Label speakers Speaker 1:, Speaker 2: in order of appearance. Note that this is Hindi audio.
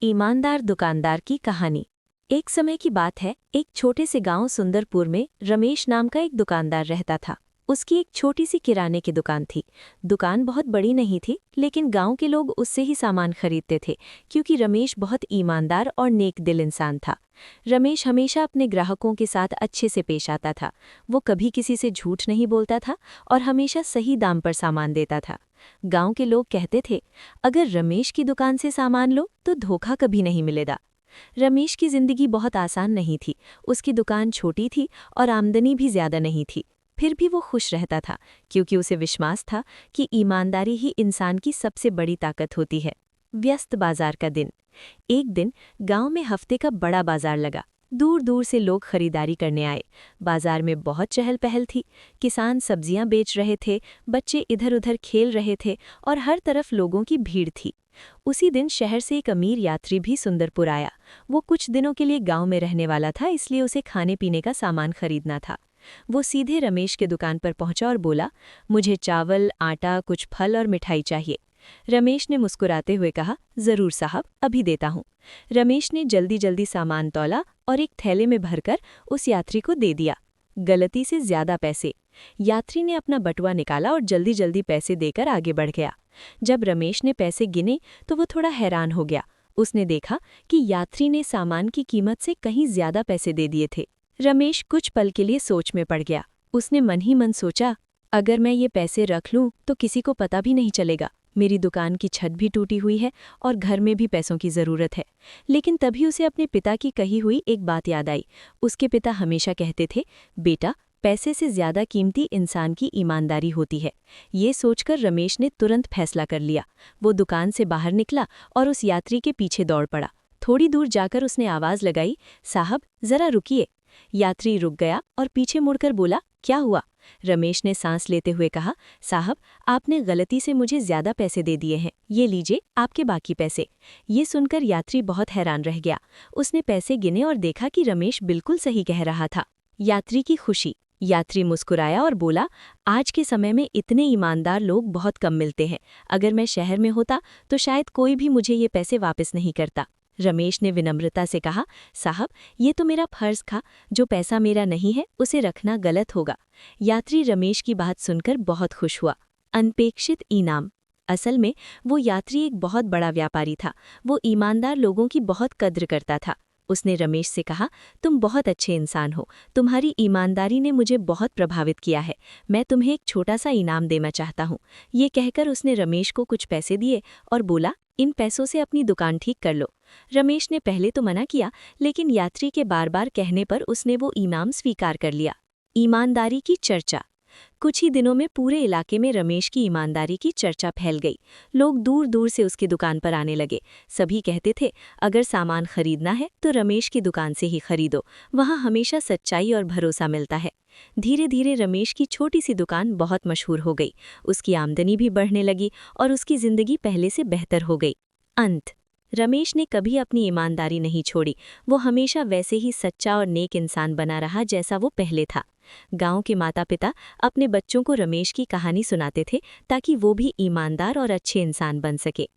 Speaker 1: ईमानदार दुकानदार की कहानी। एक समय की बात है, एक छोटे से गांव सुंदरपुर में रमेश नाम का एक दुकानदार रहता था। उसकी एक छोटी सी किराने की दुकान थी। दुकान बहुत बड़ी नहीं थी, लेकिन गांव के लोग उससे ही सामान खरीदते थे, क्योंकि रमेश बहुत ईमानदार और नेक दिल इंसान था। रमेश हमेशा अपने ग्राहकों के साथ अच्छे से पेश आता था। वो कभी किसी से झूठ नहीं बोलता था और हमेशा सही दाम पर सामान देता था। गांव के लोग कहते थे, अगर रमेश की दुकान से सामान लो तो धोखा कभी नहीं मिलेगा। रमेश की जिंदगी बहुत आसान नहीं थी। उसकी दुकान छोटी थी और आमदनी भी ज्यादा नहीं थी। फिर भी वो खुश रहता था, क्योंकि उसे विश्वास था कि ईमानदारी ही इंसान की सबसे बड़ी ताकत होती है। व्यस्त बाजार का दिन। एक दिन गांव में हफ्ते का बड़ा बाजार लगा। दूर दूर से लोग खरीदारी करने आए। बाजार में बहुत चहल पहल थी। किसान सब्जियां बेच रहे थे, बच्चे इधर उधर खेल रहे थे और हर तरफ लोगों की भीड़ थी। उसी दिन शहर से एक अमीर यात्री भी सुंदरपुर आया। वो कुछ दिनों के लिए गांव में रहने वाला था, इसलिए उसे खाने पीने का सामान खरीदना था। वो सीधे रमेश के दुकान पर पहुंचा और बोला, मुझे चावल, आटा, कुछ फल और मिठाई चाहिए। रमेश ने मुस्कुराते हुए कहा, जरूर साहब, अभी देता हूँ। रमेश ने जल्दी जल्दी सामान तौला और एक थैले में भरकर उस यात्री को दे दिया। गलती से ज्यादा पैसे। यात्री ने अपना बटुआ निकाला और जल्दी जल्दी पैसे देकर आगे बढ़ गया। जब रमेश ने पैसे गिने तो वो थोड़ा हैरान हो गया। उसने देखा कि यात्री ने सामान की कीमत से कहीं ज्यादा पैसे दे दिए थे। रमेश कुछ पल के लिए सोच में पड़ गया। उसने मन ही मन सोचा, अगर मैं ये पैसे रख लूं तो किसी को पता भी नहीं चलेगा। मेरी दुकान की छत भी टूटी हुई है और घर में भी पैसों की ज़रूरत है। लेकिन तभी उसे अपने पिता की कही हुई एक बात याद आई। उसके पिता हमेशा कहते थे, बेटा, पैसे से ज़्यादा कीमती इंसान की ईमानदारी होती है। ये सोचकर रमेश ने तुरंत फैसला कर लिया। वो दुकान से बाहर निकला और उस यात्री के पीछे दौड़ पड़ा। थोड़ी दूर जाकर उसने आवाज़ लगाई, साहब, ज़रा रुकिए। यात्री रुक गया और पीछे मुड़कर बोला, क्या हुआ? रमेश ने सांस लेते हुए कहा, साहब, आपने गलती से मुझे ज्यादा पैसे दे दिए हैं। ये लीजिए आपके बाकी पैसे। ये सुनकर यात्री बहुत हैरान रह गया। उसने पैसे गिने और देखा कि रमेश बिल्कुल सही कह रहा था। यात्री की खुशी। यात्री मुस्कुराया और बोला, आज के समय में इतने ईमानदार लोग बहुत कम मिलते हैं। अगर मैं शहर में होता तो शायद कोई भी मुझे ये पैसे वापस नहीं करता। रमेश ने विनम्रता से कहा, साहब, ये तो मेरा फर्ज था। जो पैसा मेरा नहीं है उसे रखना गलत होगा। यात्री रमेश की बात सुनकर बहुत खुश हुआ। अनपेक्षित इनाम। असल में वो यात्री एक बहुत बड़ा व्यापारी था। वो ईमानदार लोगों की बहुत कद्र करता था। उसने रमेश से कहा, तुम बहुत अच्छे इंसान हो। तुम्हारी ईमानदारी ने मुझे बहुत प्रभावित किया है। मैं तुम्हें एक छोटा सा इनाम देना चाहता हूँ। ये कहकर उसने रमेश को कुछ पैसे दिए और बोला, इन पैसों से अपनी दुकान ठीक कर लो। रमेश ने पहले तो मना किया, लेकिन यात्री के बार बार कहने पर उसने वो इनाम स्वीकार कर लिया। ईमानदारी की चर्चा। कुछ ही दिनों में पूरे इलाके में रमेश की ईमानदारी की चर्चा फैल गई। लोग दूर दूर से उसकी दुकान पर आने लगे। सभी कहते थे, अगर सामान खरीदना है तो रमेश की दुकान से ही खरीदो। वहाँ हमेशा सच्चाई और भरोसा मिलता है। धीरे धीरे रमेश की छोटी सी दुकान बहुत मशहूर हो गई। उसकी आमदनी भी बढ़ने लगी और उसकी जिंदगी पहले से बेहतर हो गई। अंत। रमेश ने कभी अपनी ईमानदारी नहीं छोड़ी। वो हमेशा वैसे ही सच्चा और नेक इंसान बना रहा जैसा वो पहले था। गांव के माता पिता अपने बच्चों को रमेश की कहानी सुनाते थे, ताकि वो भी ईमानदार और अच्छे इंसान बन सके।